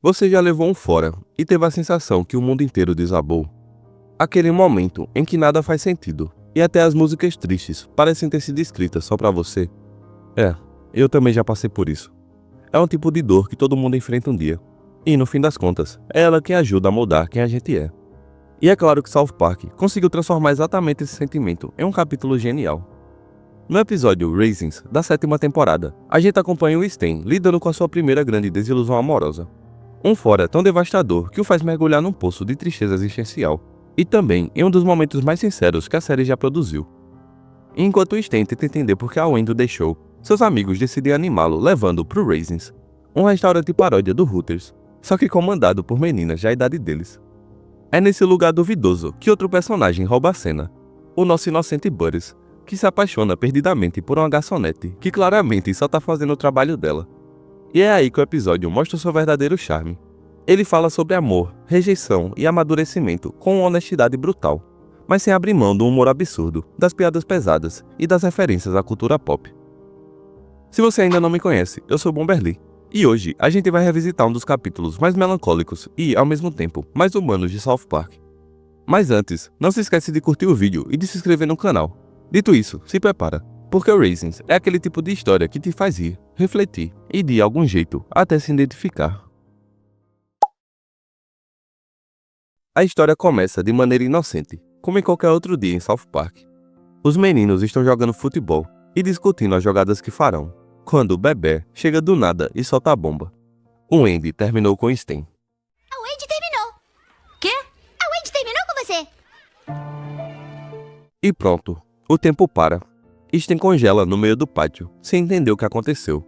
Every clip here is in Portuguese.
Você já levou um fora e teve a sensação que o mundo inteiro desabou? Aquele momento em que nada faz sentido e até as músicas tristes parecem ter sido escritas só pra você? Eu também já passei por isso. É um tipo de dor que todo mundo enfrenta um dia. E no fim das contas, é ela quem ajuda a mudar quem a gente é. E é claro que South Park conseguiu transformar exatamente esse sentimento em um capítulo genial. No episódio Raisins, da 7ª temporada, a gente acompanha o Stan lidando com a sua primeira grande desilusão amorosa. Um fora tão devastador que o faz mergulhar num poço de tristeza existencial, e também em um dos momentos mais sinceros que a série já produziu. Enquanto o Stan tenta entender por que a Wendy o deixou, seus amigos decidem animá-lo levando-o pro Raisins, um restaurante paródia do Hooters, só que comandado por meninas da idade deles. É nesse lugar duvidoso que outro personagem rouba a cena, o nosso inocente Butters, que se apaixona perdidamente por uma garçonete que claramente só tá fazendo o trabalho dela. E é aí que o episódio mostra o seu verdadeiro charme. Ele fala sobre amor, rejeição e amadurecimento com uma honestidade brutal, mas sem abrir mão do humor absurdo, das piadas pesadas e das referências à cultura pop. Se você ainda não me conhece, eu sou Bomberly, e hoje a gente vai revisitar um dos capítulos mais melancólicos e, ao mesmo tempo, mais humanos de South Park. Mas antes, não se esquece de curtir o vídeo e de se inscrever no canal. Dito isso, se prepara, porque o Raisins é aquele tipo de história que te faz rir, refletir e, de algum jeito, até se identificar. A história começa de maneira inocente, como em qualquer outro dia em South Park. Os meninos estão jogando futebol e discutindo as jogadas que farão, quando o Bebé chega do nada e solta a bomba. O Wendy terminou com Stan. A Wendy terminou. Quê? A Wendy terminou com você. E pronto, o tempo para. Stan congela no meio do pátio, sem entender o que aconteceu,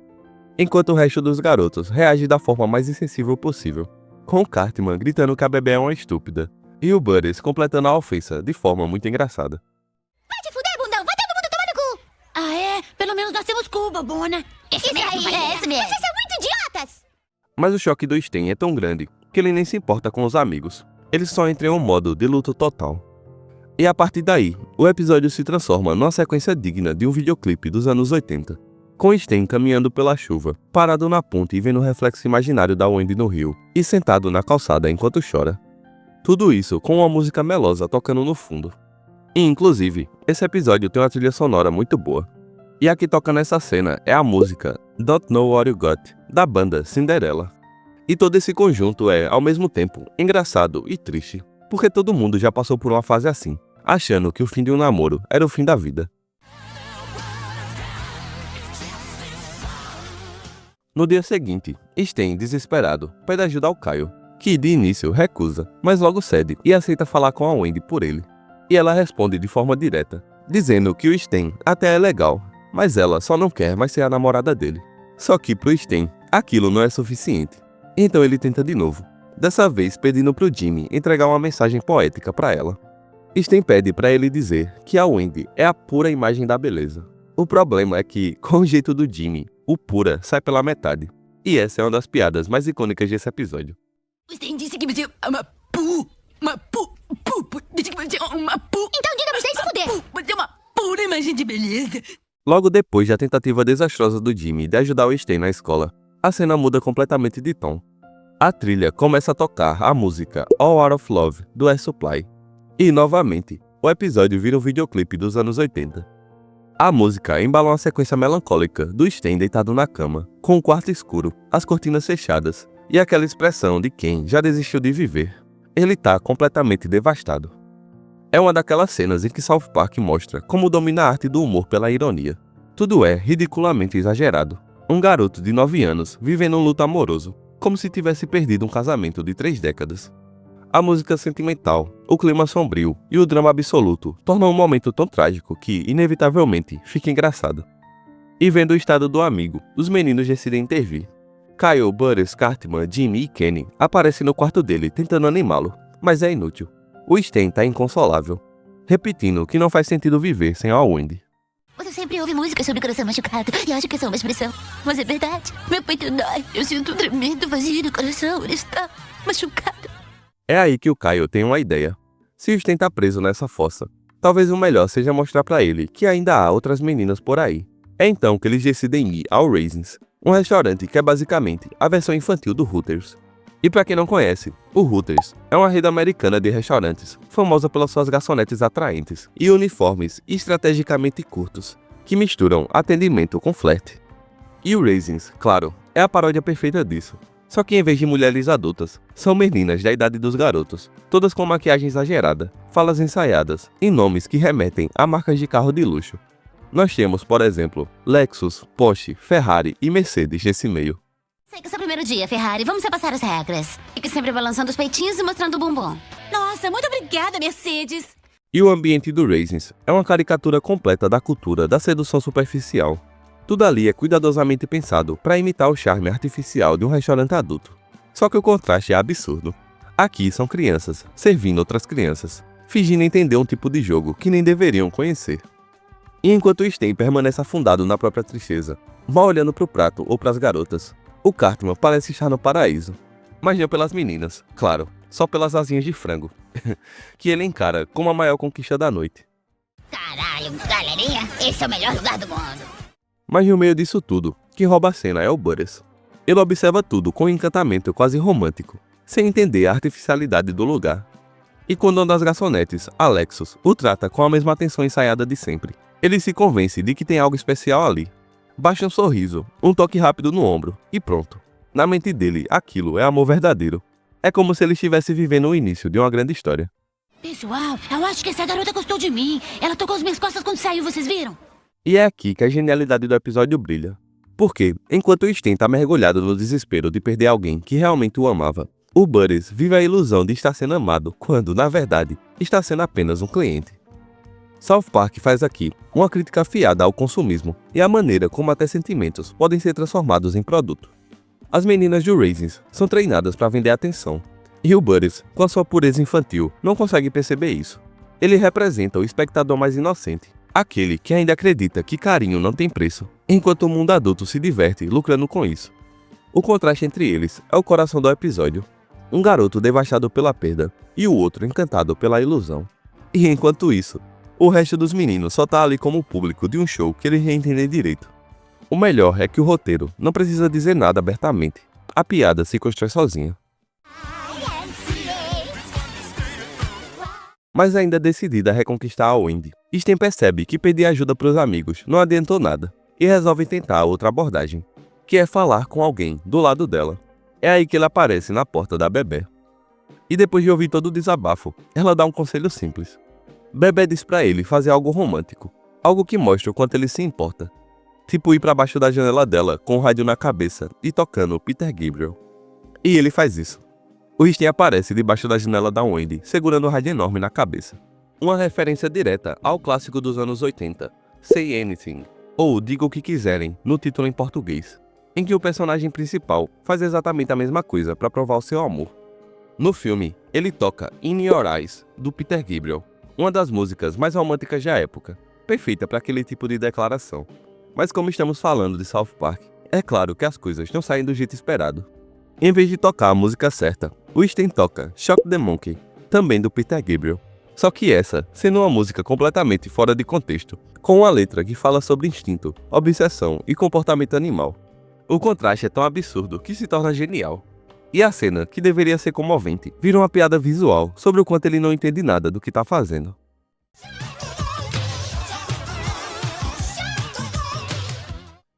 enquanto o resto dos garotos reage da forma mais insensível possível, com o Cartman gritando que a Bebé é uma estúpida, e o Butters completando a ofensa de forma muito engraçada. Vai te fuder, bundão! Vai todo mundo tomar no cu! Ah, é? Pelo menos nós temos cu, bobona. Isso aí, esse mesmo. Vocês são muito idiotas! Mas o choque do Stan é tão grande que ele nem se importa com os amigos. Ele só entra em um modo de luto total. E a partir daí, o episódio se transforma numa sequência digna de um videoclipe dos anos 80, com Stan caminhando pela chuva, parado na ponte e vendo o reflexo imaginário da Wendy no rio, e sentado na calçada enquanto chora. Tudo isso com uma música melosa tocando no fundo. E, inclusive, esse episódio tem uma trilha sonora muito boa. E a que toca nessa cena é a música Don't Know What You Got, da banda Cinderella. E todo esse conjunto é, ao mesmo tempo, engraçado e triste, porque todo mundo já passou por uma fase assim, achando que o fim de um namoro era o fim da vida. No dia seguinte, Stan, desesperado, pede ajuda ao Kyle, que de início recusa, mas logo cede e aceita falar com a Wendy por ele. E ela responde de forma direta, dizendo que o Stan até é legal, mas ela só não quer mais ser a namorada dele. Só que pro Stan, aquilo não é suficiente. Então ele tenta de novo, dessa vez pedindo pro Jimmy entregar uma mensagem poética para ela. Stan pede para ele dizer que a Wendy é a pura imagem da beleza. O problema é que, com o jeito do Jimmy, o pura sai pela metade. E essa é uma das piadas mais icônicas desse episódio. O Stan disse que você é uma pu. Disse que você é uma pu. Então diga pra vocês se fuder! Você é uma pura imagem de beleza. Logo depois da tentativa desastrosa do Jimmy de ajudar o Stan na escola, a cena muda completamente de tom. A trilha começa a tocar a música All Out of Love, do Air Supply. E, novamente, o episódio vira um videoclipe dos anos 80. A música embala uma sequência melancólica do Stan deitado na cama, com o quarto escuro, as cortinas fechadas e aquela expressão de quem já desistiu de viver. Ele tá completamente devastado. É uma daquelas cenas em que South Park mostra como domina a arte do humor pela ironia. Tudo é ridiculamente exagerado. Um garoto de 9 anos vivendo um luto amoroso, como se tivesse perdido um casamento de 3 décadas. A música sentimental, o clima sombrio e o drama absoluto tornam um momento tão trágico que, inevitavelmente, fica engraçado. E vendo o estado do amigo, os meninos decidem intervir. Kyle, Butters, Cartman, Jimmy e Kenny aparecem no quarto dele tentando animá-lo, mas é inútil. O Stan tá inconsolável, repetindo que não faz sentido viver sem a Wendy. Você sempre ouve música sobre coração machucado e acha que é só uma expressão. Mas é verdade. Meu peito dói. Eu sinto um tremendo vazio no coração. Ele está machucado. É aí que o Kyle tem uma ideia. Se o Stan tá preso nessa fossa, talvez o melhor seja mostrar pra ele que ainda há outras meninas por aí. É então que eles decidem ir ao Raisins, um restaurante que é basicamente a versão infantil do Hooters. E para quem não conhece, o Hooters é uma rede americana de restaurantes, famosa pelas suas garçonetes atraentes e uniformes estrategicamente curtos, que misturam atendimento com flerte. E o Raisins, claro, é a paródia perfeita disso. Só que em vez de mulheres adultas, são meninas da idade dos garotos, todas com maquiagem exagerada, falas ensaiadas e nomes que remetem a marcas de carro de luxo. Nós temos, por exemplo, Lexus, Porsche, Ferrari e Mercedes nesse meio. Sei que é o seu primeiro dia, Ferrari. Vamos repassar as regras. Fique sempre balançando os peitinhos e mostrando o bumbum. Nossa, muito obrigada, Mercedes. E o ambiente do Raisins é uma caricatura completa da cultura da sedução superficial. Tudo ali é cuidadosamente pensado para imitar o charme artificial de um restaurante adulto. Só que o contraste é absurdo. Aqui são crianças servindo outras crianças, fingindo entender um tipo de jogo que nem deveriam conhecer. E enquanto o Sten permanece afundado na própria tristeza, mal olhando para o prato ou para as garotas, o Cartman parece estar no paraíso. Mas não pelas meninas, claro, só pelas asinhas de frango, que ele encara como a maior conquista da noite. Caralho, galerinha, esse é o melhor lugar do mundo. Mas no meio disso tudo, quem rouba a cena é o Butters. Ele observa tudo com um encantamento quase romântico, sem entender a artificialidade do lugar. E quando uma das garçonetes, a Lexus, o trata com a mesma atenção ensaiada de sempre, ele se convence de que tem algo especial ali. Baixa um sorriso, um toque rápido no ombro, e pronto. Na mente dele, aquilo é amor verdadeiro. É como se ele estivesse vivendo o início de uma grande história. Pessoal, eu acho que essa garota gostou de mim. Ela tocou as minhas costas quando saiu, vocês viram? E é aqui que a genialidade do episódio brilha. Porque, enquanto o Sten está mergulhado no desespero de perder alguém que realmente o amava, o Butters vive a ilusão de estar sendo amado quando, na verdade, está sendo apenas um cliente. South Park faz aqui uma crítica afiada ao consumismo e à maneira como até sentimentos podem ser transformados em produto. As meninas do Raisins são treinadas para vender atenção, e o Butters, com a sua pureza infantil, não consegue perceber isso. Ele representa o espectador mais inocente, aquele que ainda acredita que carinho não tem preço, enquanto o mundo adulto se diverte lucrando com isso. O contraste entre eles é o coração do episódio. Um garoto devastado pela perda e o outro encantado pela ilusão. E enquanto isso, o resto dos meninos só tá ali como público de um show que eles nem entendem direito. O melhor é que o roteiro não precisa dizer nada abertamente. A piada se constrói sozinha. Mas ainda decidida a reconquistar a Wendy, Sten percebe que pedir ajuda para os amigos não adiantou nada e resolve tentar outra abordagem, que é falar com alguém do lado dela. É aí que ele aparece na porta da Bebê. E depois de ouvir todo o desabafo, ela dá um conselho simples. Bebê diz para ele fazer algo romântico, algo que mostra o quanto ele se importa. Tipo ir para baixo da janela dela com o rádio na cabeça e tocando Peter Gabriel. E ele faz isso. O Sten aparece debaixo da janela da Wendy, segurando um rádio enorme na cabeça. Uma referência direta ao clássico dos anos 80, Say Anything, ou Diga o que Quiserem, no título em português, em que o personagem principal faz exatamente a mesma coisa para provar o seu amor. No filme, ele toca In Your Eyes, do Peter Gabriel, uma das músicas mais românticas da época, perfeita para aquele tipo de declaração. Mas como estamos falando de South Park, é claro que as coisas não saem do jeito esperado. Em vez de tocar a música certa, o Sten toca Shock the Monkey, também do Peter Gabriel. Só que essa, sendo uma música completamente fora de contexto, com uma letra que fala sobre instinto, obsessão e comportamento animal. O contraste é tão absurdo que se torna genial. E a cena, que deveria ser comovente, vira uma piada visual sobre o quanto ele não entende nada do que tá fazendo.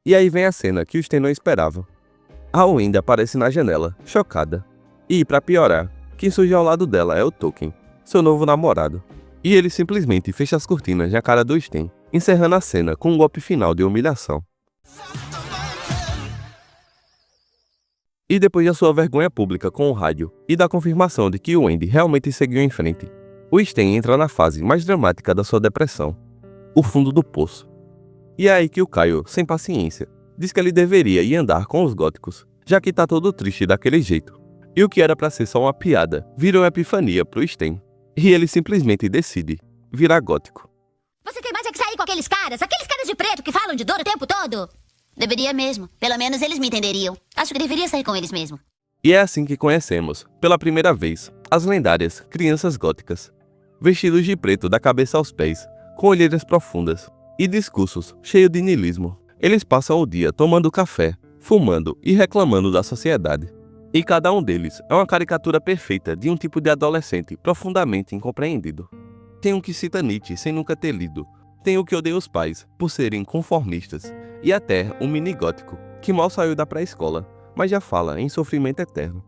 E aí vem a cena que o Sten não esperava. A Wendy aparece na janela, chocada. E, pra piorar, quem surge ao lado dela é o Tolkien, seu novo namorado. E ele simplesmente fecha as cortinas na cara do Sten, encerrando a cena com um golpe final de humilhação. E depois da sua vergonha pública com o rádio e da confirmação de que o Wendy realmente seguiu em frente, o Sten entra na fase mais dramática da sua depressão, o fundo do poço. E é aí que o Kyle, sem paciência, diz que ele deveria ir andar com os góticos, já que tá todo triste daquele jeito. E o que era pra ser só uma piada, vira uma epifania pro Sten. E ele simplesmente decide virar gótico. Você tem mais é que sair com aqueles caras de preto que falam de dor o tempo todo? Deveria mesmo, pelo menos eles me entenderiam. Acho que deveria sair com eles mesmo. E é assim que conhecemos, pela primeira vez, as lendárias crianças góticas. Vestidos de preto da cabeça aos pés, com olheiras profundas e discursos cheios de niilismo. Eles passam o dia tomando café, fumando e reclamando da sociedade. E cada um deles é uma caricatura perfeita de um tipo de adolescente profundamente incompreendido. Tem um que cita Nietzsche sem nunca ter lido, tem o que odeia os pais por serem conformistas, e até um mini gótico que mal saiu da pré-escola, mas já fala em sofrimento eterno.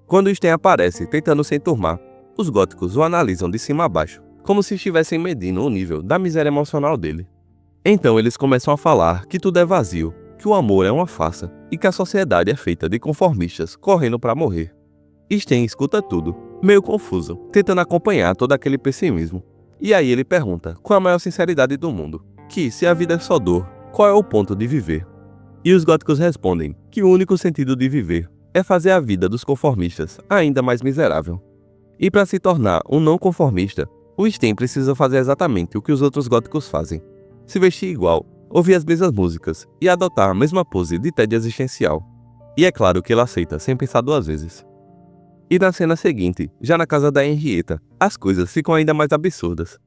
Quando Sten aparece tentando se enturmar, os góticos o analisam de cima a baixo, como se estivessem medindo o nível da miséria emocional dele. Então eles começam a falar que tudo é vazio, que o amor é uma farsa e que a sociedade é feita de conformistas correndo para morrer. Sten escuta tudo, meio confuso, tentando acompanhar todo aquele pessimismo. E aí ele pergunta, com a maior sinceridade do mundo, que se a vida é só dor, qual é o ponto de viver? E os góticos respondem que o único sentido de viver é fazer a vida dos conformistas ainda mais miserável. E para se tornar um não conformista, o Sten precisa fazer exatamente o que os outros góticos fazem: se vestir igual, ouvir as mesmas músicas e adotar a mesma pose de tédio existencial. E é claro que ele aceita sem pensar duas vezes. E na cena seguinte, já na casa da Henrietta, as coisas ficam ainda mais absurdas.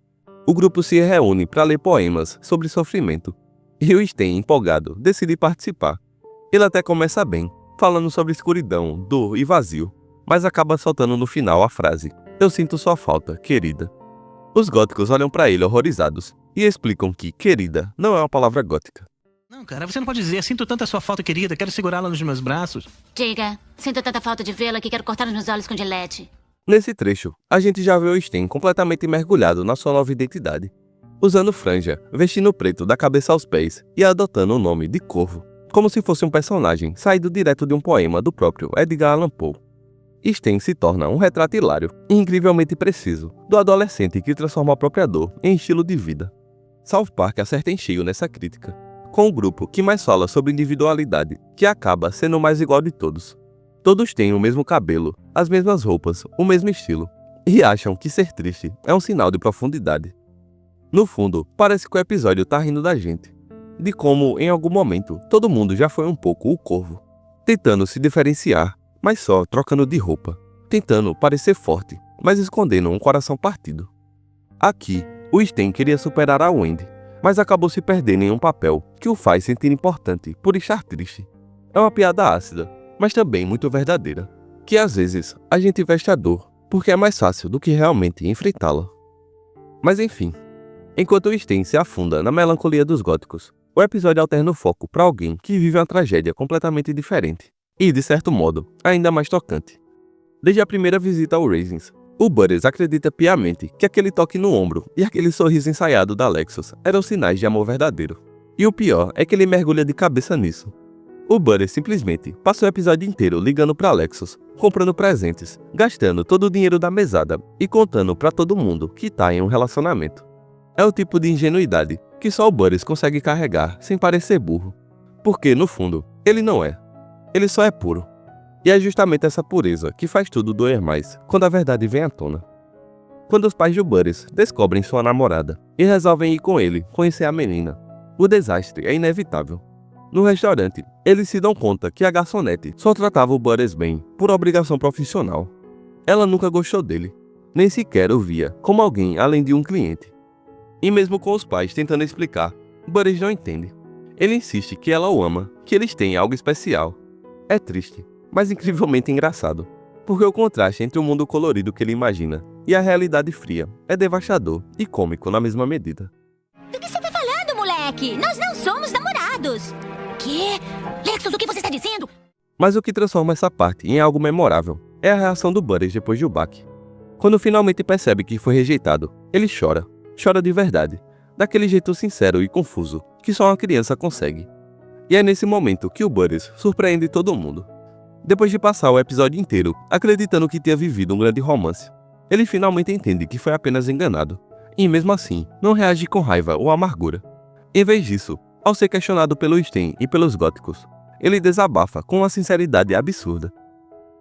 O grupo se reúne para ler poemas sobre sofrimento. E o Sten, empolgado, decide participar. Ele até começa bem, falando sobre escuridão, dor e vazio, mas acaba soltando no final a frase: "Eu sinto sua falta, querida." Os góticos olham para ele horrorizados e explicam que querida não é uma palavra gótica. Não, cara, você não pode dizer, sinto tanta sua falta, querida, quero segurá-la nos meus braços. Diga, sinto tanta falta de vê-la que quero cortar os meus olhos com gilete. Nesse trecho, a gente já vê o Sten completamente mergulhado na sua nova identidade, usando franja, vestindo preto da cabeça aos pés e adotando o nome de Corvo, como se fosse um personagem saído direto de um poema do próprio Edgar Allan Poe. Sten se torna um retrato hilário e incrivelmente preciso do adolescente que transforma a própria dor em estilo de vida. South Park acerta em cheio nessa crítica, com o grupo que mais fala sobre individualidade, que acaba sendo o mais igual de todos. Todos têm o mesmo cabelo, as mesmas roupas, o mesmo estilo, e acham que ser triste é um sinal de profundidade. No fundo, parece que o episódio tá rindo da gente, de como, em algum momento, todo mundo já foi um pouco o Corvo, tentando se diferenciar, mas só trocando de roupa, tentando parecer forte, mas escondendo um coração partido. Aqui, o Sten queria superar a Wendy, mas acabou se perdendo em um papel que o faz sentir importante por estar triste. É uma piada ácida, mas também muito verdadeira, que às vezes a gente veste a dor porque é mais fácil do que realmente enfrentá-la. Mas enfim, enquanto o Sten se afunda na melancolia dos góticos, o episódio alterna o foco para alguém que vive uma tragédia completamente diferente e, de certo modo, ainda mais tocante. Desde a primeira visita ao Raisins, o Butters acredita piamente que aquele toque no ombro e aquele sorriso ensaiado da Lexus eram sinais de amor verdadeiro. E o pior é que ele mergulha de cabeça nisso. O Butters simplesmente passa o episódio inteiro ligando pra Lexus, comprando presentes, gastando todo o dinheiro da mesada e contando pra todo mundo que tá em um relacionamento. É o tipo de ingenuidade que só o Butters consegue carregar sem parecer burro. Porque, no fundo, ele não é. Ele só é puro. E é justamente essa pureza que faz tudo doer mais quando a verdade vem à tona. Quando os pais de Butters descobrem sua namorada e resolvem ir com ele conhecer a menina, o desastre é inevitável. No restaurante, eles se dão conta que a garçonete só tratava o Butters bem por obrigação profissional. Ela nunca gostou dele, nem sequer o via como alguém além de um cliente. E mesmo com os pais tentando explicar, Butters não entende. Ele insiste que ela o ama, que eles têm algo especial. É triste, mas incrivelmente engraçado, porque o contraste entre o mundo colorido que ele imagina e a realidade fria é devastador e cômico na mesma medida. Do que você tá falando, moleque? Nós não somos namorados. Quê? Lexus, o que você está dizendo? Mas o que transforma essa parte em algo memorável é a reação do Butters depois de o baque. Quando finalmente percebe que foi rejeitado, ele chora. Chora de verdade, daquele jeito sincero e confuso que só uma criança consegue. E é nesse momento que o Butters surpreende todo mundo. Depois de passar o episódio inteiro acreditando que tinha vivido um grande romance, ele finalmente entende que foi apenas enganado, e mesmo assim não reage com raiva ou amargura. Em vez disso, ao ser questionado pelo Sten e pelos góticos, ele desabafa com uma sinceridade absurda.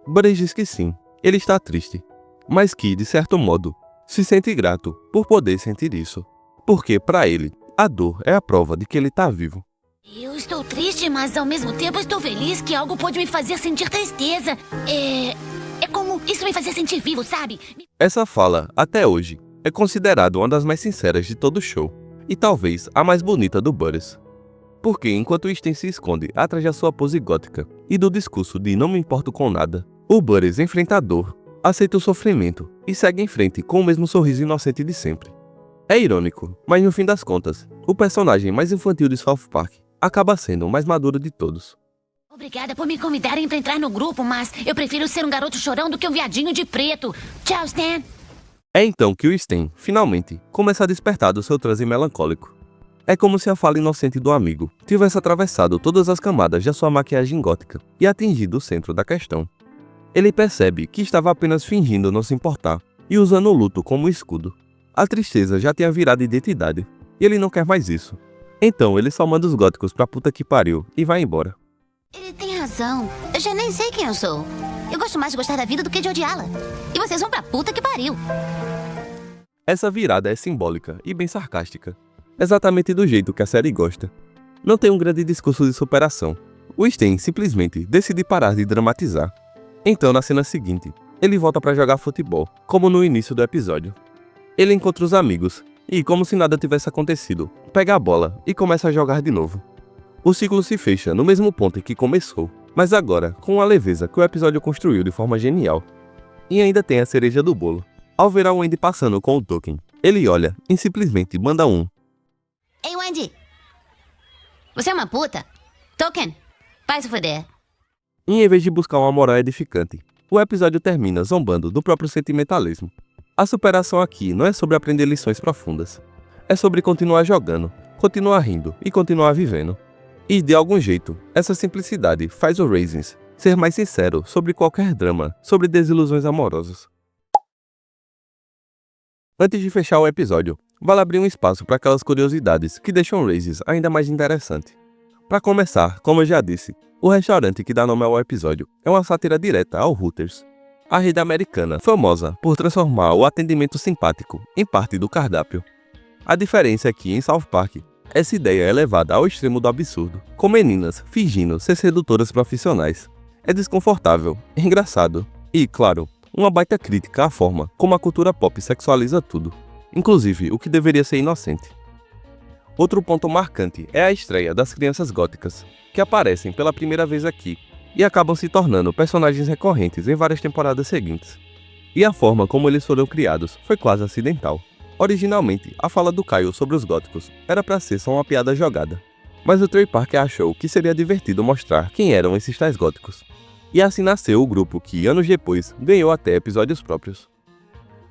Butters diz que sim, ele está triste, mas que, de certo modo, se sente grato por poder sentir isso, porque, para ele, a dor é a prova de que ele está vivo. Eu estou triste, mas ao mesmo tempo estou feliz que algo pode me fazer sentir tristeza. É como isso me fazer sentir vivo, sabe? Essa fala, até hoje, é considerada uma das mais sinceras de todo o show, e talvez a mais bonita do Butters. Porque enquanto Sten se esconde atrás da sua pose gótica e do discurso de não me importo com nada, o Butters enfrenta a dor, aceita o sofrimento e segue em frente com o mesmo sorriso inocente de sempre. É irônico, mas no fim das contas, o personagem mais infantil de South Park acaba sendo o mais maduro de todos. Obrigada por me convidarem pra entrar no grupo, mas eu prefiro ser um garoto chorão do que um viadinho de preto. Tchau, Stan. É então que o Sten, finalmente, começa a despertar do seu transe melancólico. É como se a fala inocente do amigo tivesse atravessado todas as camadas da sua maquiagem gótica e atingido o centro da questão. Ele percebe que estava apenas fingindo não se importar e usando o luto como escudo. A tristeza já tinha virado identidade e ele não quer mais isso. Então ele só manda os góticos pra puta que pariu e vai embora. Ele tem razão. Eu já nem sei quem eu sou. Eu gosto mais de gostar da vida do que de odiá-la. E vocês vão pra puta que pariu. Essa virada é simbólica e bem sarcástica. Exatamente do jeito que a série gosta. Não tem um grande discurso de superação. O Sten simplesmente decide parar de dramatizar. Então, na cena seguinte, ele volta para jogar futebol, como no início do episódio. Ele encontra os amigos e, como se nada tivesse acontecido, pega a bola e começa a jogar de novo. O ciclo se fecha no mesmo ponto em que começou, mas agora com a leveza que o episódio construiu de forma genial. E ainda tem a cereja do bolo. Ao ver a Wendy passando com o token, ele olha e simplesmente manda um. Ei, Wendy. Você é uma puta? Token, vai se foder. E em vez de buscar uma moral edificante, o episódio termina zombando do próprio sentimentalismo. A superação aqui não é sobre aprender lições profundas. É sobre continuar jogando, continuar rindo e continuar vivendo. E, de algum jeito, essa simplicidade faz o Raisins ser mais sincero sobre qualquer drama sobre desilusões amorosas. Antes de fechar o episódio, vale abrir um espaço para aquelas curiosidades que deixam o Raisins ainda mais interessante. Para começar, como eu já disse, o restaurante que dá nome ao episódio é uma sátira direta ao Hooters, a rede americana famosa por transformar o atendimento simpático em parte do cardápio. A diferença é que, em South Park, essa ideia é levada ao extremo do absurdo, com meninas fingindo ser sedutoras profissionais. É desconfortável, engraçado e, claro, uma baita crítica à forma como a cultura pop sexualiza tudo, inclusive o que deveria ser inocente. Outro ponto marcante é a estreia das crianças góticas, que aparecem pela primeira vez aqui e acabam se tornando personagens recorrentes em várias temporadas seguintes. E a forma como eles foram criados foi quase acidental. Originalmente, a fala do Kyle sobre os góticos era para ser só uma piada jogada, mas o Trey Parker achou que seria divertido mostrar quem eram esses tais góticos. E assim nasceu o grupo que, anos depois, ganhou até episódios próprios.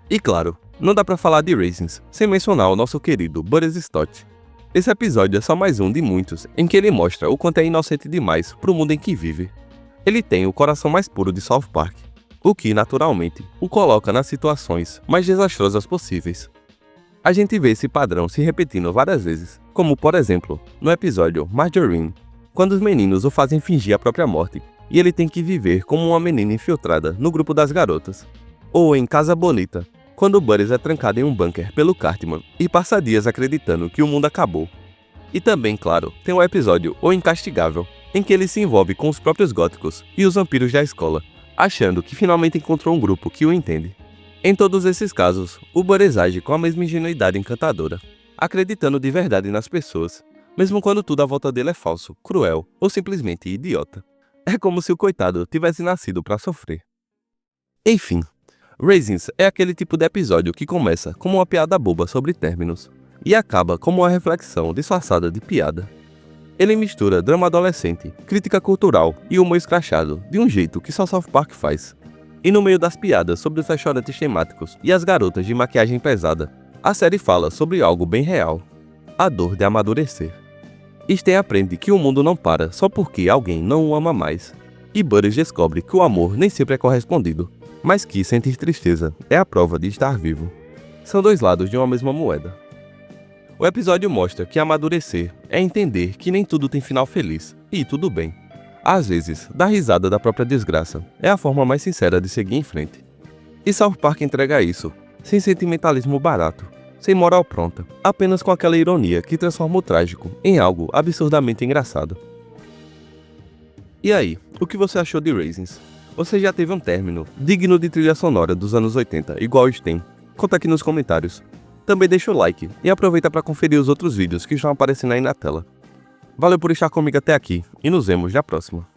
E claro, não dá pra falar de Raisins sem mencionar o nosso querido Butters Stott. Esse episódio é só mais um de muitos em que ele mostra o quanto é inocente demais pro mundo em que vive. Ele tem o coração mais puro de South Park, o que, naturalmente, o coloca nas situações mais desastrosas possíveis. A gente vê esse padrão se repetindo várias vezes, como por exemplo, no episódio Margarine, quando os meninos o fazem fingir a própria morte e ele tem que viver como uma menina infiltrada no grupo das garotas. Ou em Casa Bonita, quando o Butters é trancado em um bunker pelo Cartman e passa dias acreditando que o mundo acabou. E também, claro, tem o episódio O Incastigável, em que ele se envolve com os próprios góticos e os vampiros da escola, achando que finalmente encontrou um grupo que o entende. Em todos esses casos, o Butters age com a mesma ingenuidade encantadora, acreditando de verdade nas pessoas, mesmo quando tudo à volta dele é falso, cruel ou simplesmente idiota. É como se o coitado tivesse nascido para sofrer. Enfim, Raisins é aquele tipo de episódio que começa como uma piada boba sobre términos e acaba como uma reflexão disfarçada de piada. Ele mistura drama adolescente, crítica cultural e humor escrachado de um jeito que só South Park faz. E no meio das piadas sobre os restaurantes temáticos e as garotas de maquiagem pesada, a série fala sobre algo bem real: a dor de amadurecer. Sten aprende que o mundo não para só porque alguém não o ama mais. E Butters descobre que o amor nem sempre é correspondido, mas que sentir tristeza é a prova de estar vivo. São dois lados de uma mesma moeda. O episódio mostra que amadurecer é entender que nem tudo tem final feliz, e tudo bem. Às vezes, dar risada da própria desgraça é a forma mais sincera de seguir em frente. E South Park entrega isso, sem sentimentalismo barato, sem moral pronta, apenas com aquela ironia que transforma o trágico em algo absurdamente engraçado. E aí, o que você achou de Raisins? Você já teve um término digno de trilha sonora dos anos 80, igual o Sten? Conta aqui nos comentários. Também deixa o like e aproveita para conferir os outros vídeos que estão aparecendo aí na tela. Valeu por estar comigo até aqui e nos vemos na próxima.